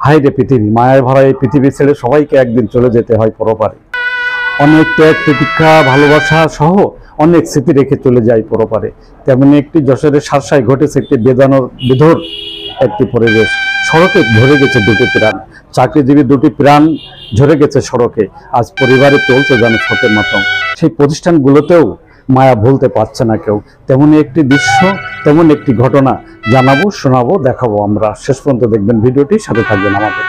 হায় রে পৃথিবী, মায়ায় ভরা এই পৃথিবী ছেড়ে সবাইকে একদিন চলে যেতে হয় পরপারে। অনেক ত্যাগ প্রতীক্ষা ভালোবাসা সহ অনেক স্মৃতি রেখে চলে যায় পরপারে। তেমনি একটি যশোরের শার্শায় ঘটেছে একটি বিধর একটি পরিবেশ। সড়কে ঝরে গেছে দুটি প্রাণ, চাকরিজীবী দুটি প্রাণ ঝরে গেছে সড়কে। আজ পরিবারে চলছে যেন শোকের মতো। সেই প্রতিষ্ঠানগুলোতেও মায়া ভুলতে পারছে না কেউ। তেমনই একটি দৃশ্য, তেমন একটি ঘটনা জানাবো, শোনাবো, দেখাবো। আমরা শেষ পর্যন্ত দেখবেন ভিডিওটি, সাথে থাকবেন আমাদের।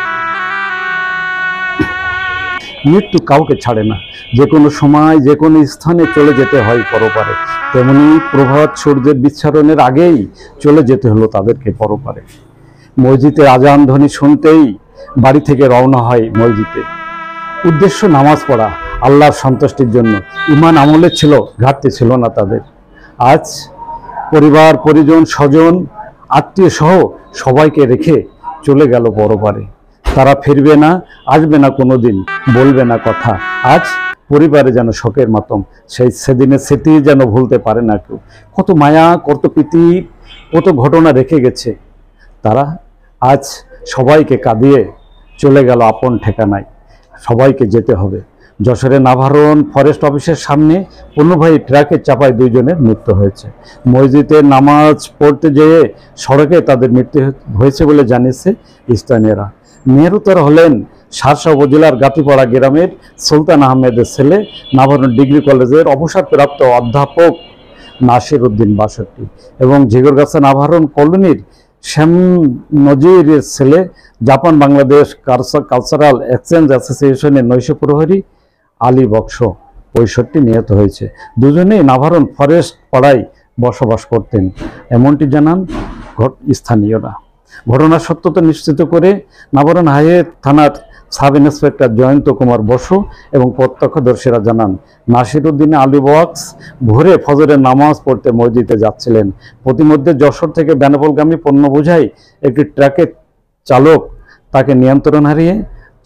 মৃত্যু কাউকে ছাড়ে না, যে কোনো সময় যে কোনো স্থানে চলে যেতে হয় পরপারে। তেমনি প্রভাত সূর্যের বিচ্ছারণের আগেই চলে যেতে হলো তাদেরকে পরপারে। মসজিদে আজান ধ্বনি শুনতেই বাড়ি থেকে রওনা হয় মসজিদে। উদ্দেশ্য নামাজ পড়া, আল্লাহর সন্তুষ্টির জন্য। ইমান আমলে ছিল, ঘাটতি ছিল না তাদের। আজ পরিবার পরিজন স্বজন আত্মীয় সহ সবাইকে রেখে চলে গেল পরপারে। তারা ফিরবে না, আসবে না কোনোদিন, বলবে না কথা। আজ পরিবারে যেন শোকের মাতম। সেদিনের স্মৃতি যেন ভুলতে পারে না কেউ। কত মায়া, কত প্রীতি, কত ঘটনা রেখে গেছে তারা। আজ সবাইকে কাঁদিয়ে চলে গেল আপন ঠিকানায়। সবাইকে যেতে হবে। যশোরের নাভারণ ফরেস্ট অফিসের সামনে পণ্যবাহী ট্রাকের চাপায় দুইজনের মৃত্যু হয়েছে। মসজিদে নামাজ পড়তে যেয়ে সড়কে তাদের মৃত্যু হয়েছে বলে জানিয়েছে স্থানীয়রা। নিহতরা হলেন শার্শা উপজেলার গাতিপাড়া গ্রামের সুলতান আহমেদের ছেলে, নাভারণ ডিগ্রি কলেজের অবসরপ্রাপ্ত অধ্যাপক নাসির উদ্দিন 62 এবং ঝিগরগাছা নাভারণ কলোনির শ্যাম নজিরের ছেলে, জাপান বাংলাদেশ কালচারাল এক্সচেঞ্জ অ্যাসোসিয়েশনের নৈশ প্রহরী আলী বক্স 65 নিহত হয়েছে। দুজনেই নাভারণ ফরেস্ট পাড়ায় বসবাস করতেন, এমনটি জানান স্থানীয়রা। ঘটনার সত্যতা নিশ্চিত করে নাভারণ হাইওয়ে থানার সাব ইন্সপেক্টর জয়ন্ত কুমার বসু এবং প্রত্যক্ষদর্শীরা জানান, নাসির উদ্দিন আলী বক্স ভোরে ফজরের নামাজ পড়তে মসজিদে যাচ্ছিলেন। প্রতিমধ্যে যশোর থেকে বেনাপোলগামী পণ্য বোঝাই একটি ট্রাকের চালক তাকে নিয়ন্ত্রণ হারিয়ে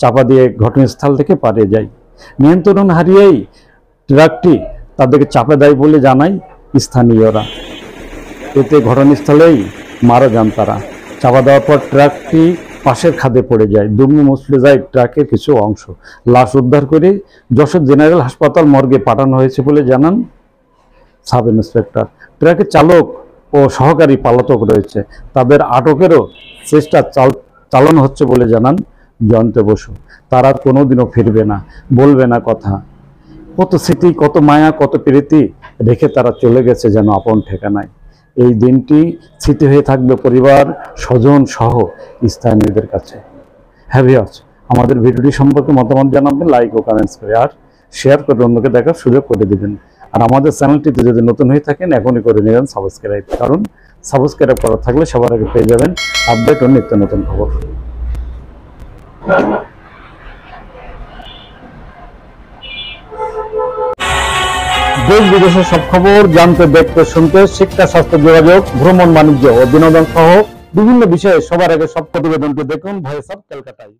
চাপা দিয়ে ঘটনাস্থল থেকে পালিয়ে যায়। নিয়ন্ত্রণ হারিয়েই ট্রাকটি তাদেরকে চাপা দেয় বলে জানায় স্থানীয়রা। এতে ঘটনাস্থলেই মারা যান তারা। চাপা দেওয়ার পর ট্রাকটি পাশের খাদে পড়ে যায়, দুমড়ে মুচড়ে যায় ট্রাকের কিছু অংশ। লাশ উদ্ধার করে যশোর জেনারেল হাসপাতাল মর্গে পাঠানো হয়েছে বলে জানান সাব ইন্সপেক্টর। ট্রাকের চালক ও সহকারী পলাতক রয়েছে, তাদের আটকেরও চেষ্টা চালানো হচ্ছে বলে জানান জয়ন্ত বসু। তারা কোনোদিনও ফিরবে না, বলবে না কথা। কত স্মৃতি, কত মায়া, কত প্রীতি রেখে তারা চলে গেছে যেন আপন ঠিকানায়। এই দিনটি স্মৃতি হয়ে থাকবে পরিবার স্বজন সহ স্থানীয়দের কাছে। হ্যাঁ ভিউয়ার্স, আমাদের ভিডিওটি সম্পর্কে মতামত জানাবেন, লাইক ও কমেন্টস করে, আর শেয়ার করে অন্যকে দেখার সুযোগ করে দেবেন। আর আমাদের চ্যানেলটিতে যদি নতুন হয়ে থাকেন এখনই করে নেবেন সাবস্ক্রাইব, কারণ সাবস্ক্রাইব করা থাকলে সবার আগে পেয়ে যাবেন আপডেট ও নিত্য নতুন খবর। দেশ বিদেশের সব খবর জানতে, দেখতে, শুনতে, শিক্ষা, স্বাস্থ্য, যোগাযোগ, ভ্রমণ, বাণিজ্য ও বিনোদন সহ বিভিন্ন বিষয়ে সবার আগে সব প্রতিবেদনটি দেখুন ভয়েস অফ ক্যালকাটায়।